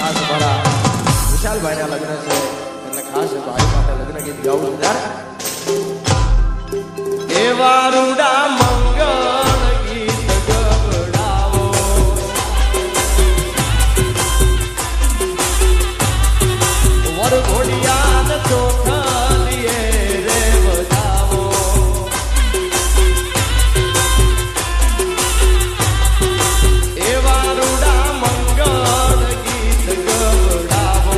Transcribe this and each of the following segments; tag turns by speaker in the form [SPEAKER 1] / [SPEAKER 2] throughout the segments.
[SPEAKER 1] ખાસ મારા વિશાલભાઈના લગ્ન છે એટલે ખાસ ભાઈ માટે લગ્ન ગીત ગાવું છું ત્યારે એવા રૂડા મંગળ ગીત ગવડાવો વર ઘોડિયાને ચોખલીએ રે બજાવો એવા રૂડા મંગળ ગીત ગવડાવો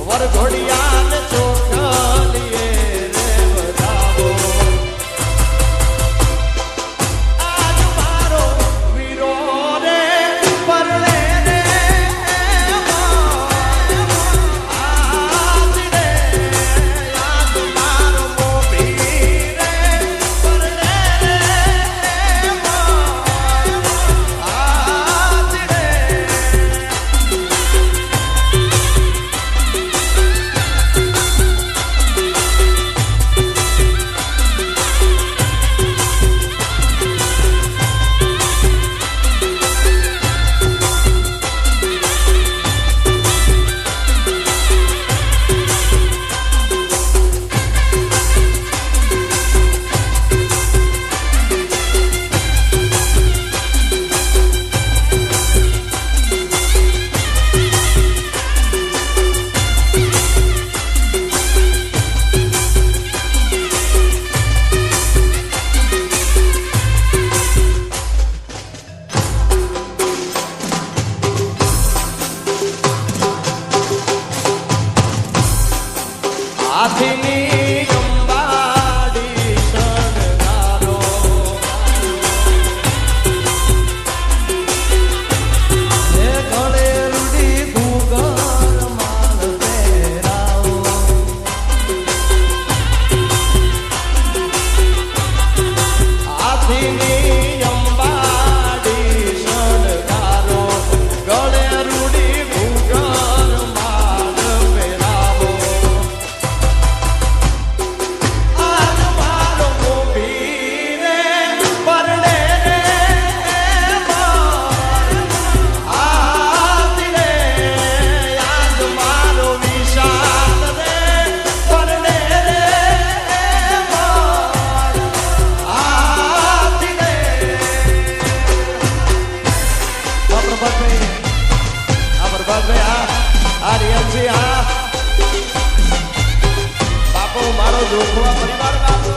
[SPEAKER 1] વર ઘોડિયાને ચોખલીએ રે બજાવો આજ મારો વીરો રે પરણે રે આજ રે આજ મારો મોભી રે પરણે રે આજ રે હાથીની અંબાડી શણગારો હે ગળે રૂડી ગુગર માલ પહેરાવો હાથીની અંબાડી શણગારો ગળે રૂડી ગુગર માલ પહેરાવો આજ મારો મોભી રે પરણે રે આજ રે આજ મારો વિશાલ રે પરણે રે આજ રે પ્રભાતભાઈ આ રિયલજી આ બાપુ મારો જોખવા પરિવાર બાપુ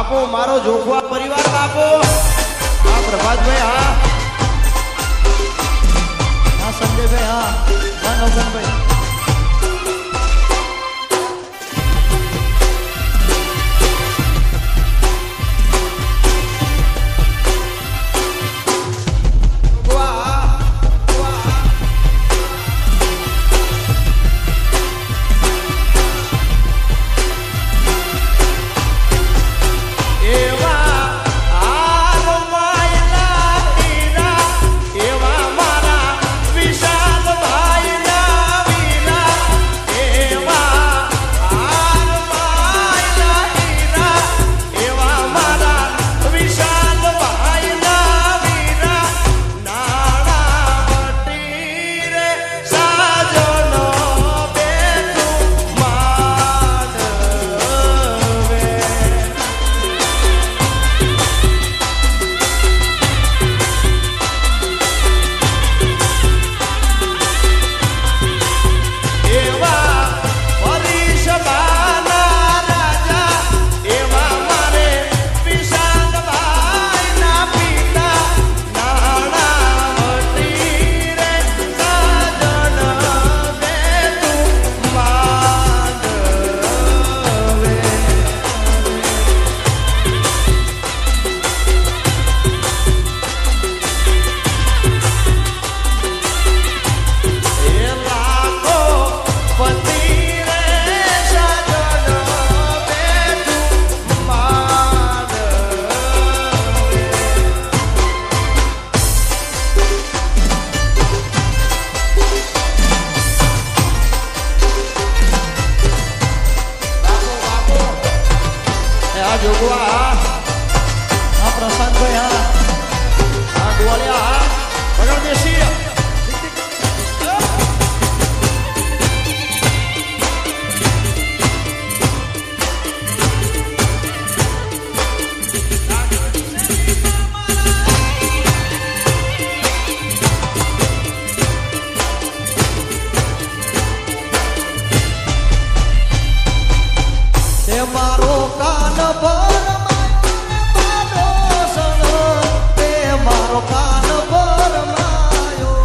[SPEAKER 1] બાપુ મારો જોખવા પરિવાર બાપુ હા પ્રભાતભાઈ હા
[SPEAKER 2] હા સંજયભાઈ હા હા નવગણભાઈ હા પ્રશાંતભાઈ હા
[SPEAKER 1] હા ગોવાળિયા હા બગડ દેશી
[SPEAKER 2] મારો કાન પર મારો કાન પર માયો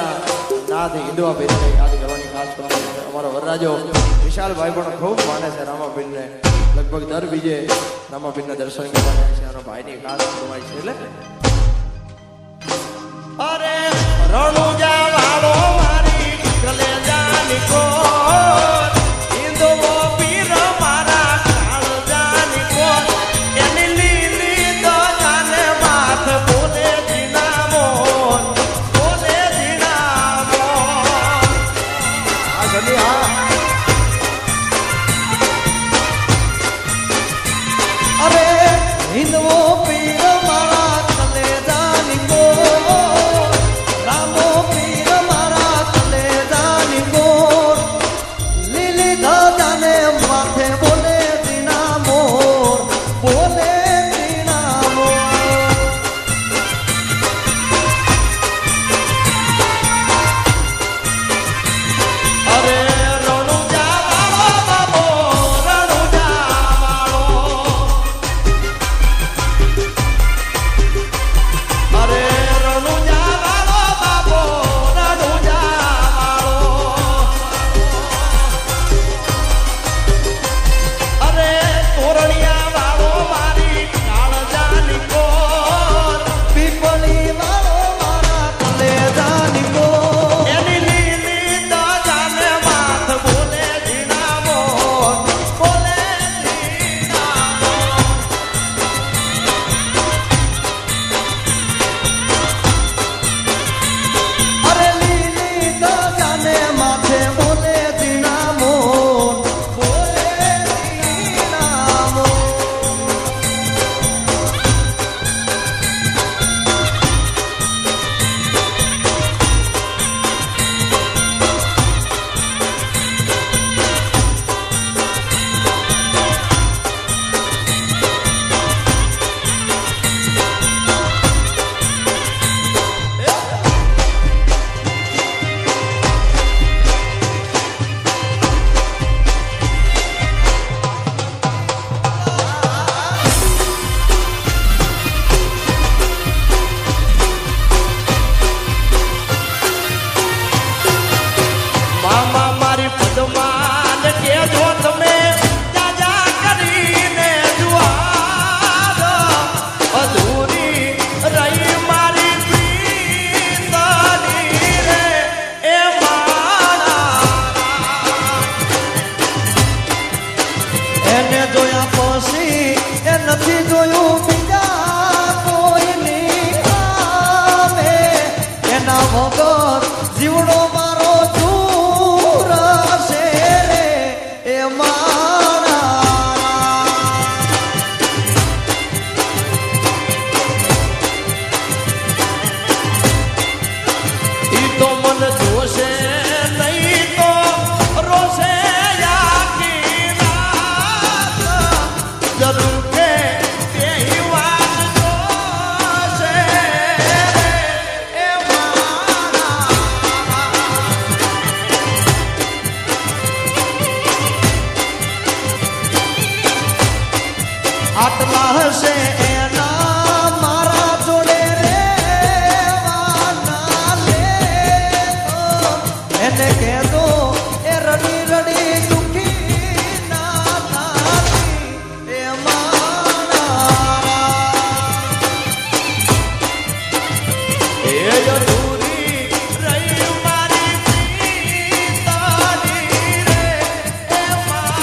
[SPEAKER 1] એના નાદ હિંદવા બેનને યાદ કરવાની ખાસ કરવાની છે. અમારો વરરાજો વિશાલભાઈ પણ ખૂબ માને છે રામાબીનને. લગભગ દર બીજે રામાબીનના દર્શન કરવા જાય છે. અને ભાઈની ખાસ કમાઈ છે. એટલે
[SPEAKER 2] અરે રણુજા વાળો મારી કલેજાની કોર હિંદવો પીર મારા કાળજાની કોર એની લીલી તો જાને માથ બોલે જીનામોન બોલે જીનામોન.
[SPEAKER 1] આ ગલી હા
[SPEAKER 2] અરે હિંદવો પીર મારા કલેજાની કોર રામો પીર મારા કલેજાની કોર લીલી ધજાને માથે બોલે દીના મોર બોલે દીના મોર. અરે રણુજા વાળો બાબો રણુજા વાળો અરે રણુજા વાળો બાબો રણુજા વાળો અરે તોરણિયા વાળો મારી કાળજાની કોર પીપળી વાળો મારા કલેજાની કોર એની લીલી તો જાને માથ બોલે જીનામો બોલે જીનામો. અરે લીલી તો જાને માથે બોલે દીનામો બોલે દીનામો. મામા મારી પદમાન કે જો તમે જાજા કરીને જુવાર અધૂરી રહી મારી પ્રીતની રે એ માણા. એને જોયા પછી એ નથી જોયું બીજા કોઈની સામે એના વગર જીવડો મારો દૂર છે રે એ માણા. ઈ તો મન જોશે નહીં તો રોશે આખી રાત જરૂર કે બેહી વાત જોશે રે એ માણા. આટલા હશે એના મારા જોડે રેવાના લેતો. એને કહેતો એ રડી રડી દુખી ના થાતી એ માણા. એ અધૂરી રહી મારી પ્રીતની રે એ માણા.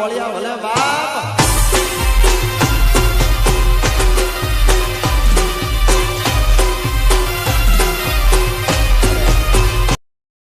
[SPEAKER 1] વાળિયા ભલે બા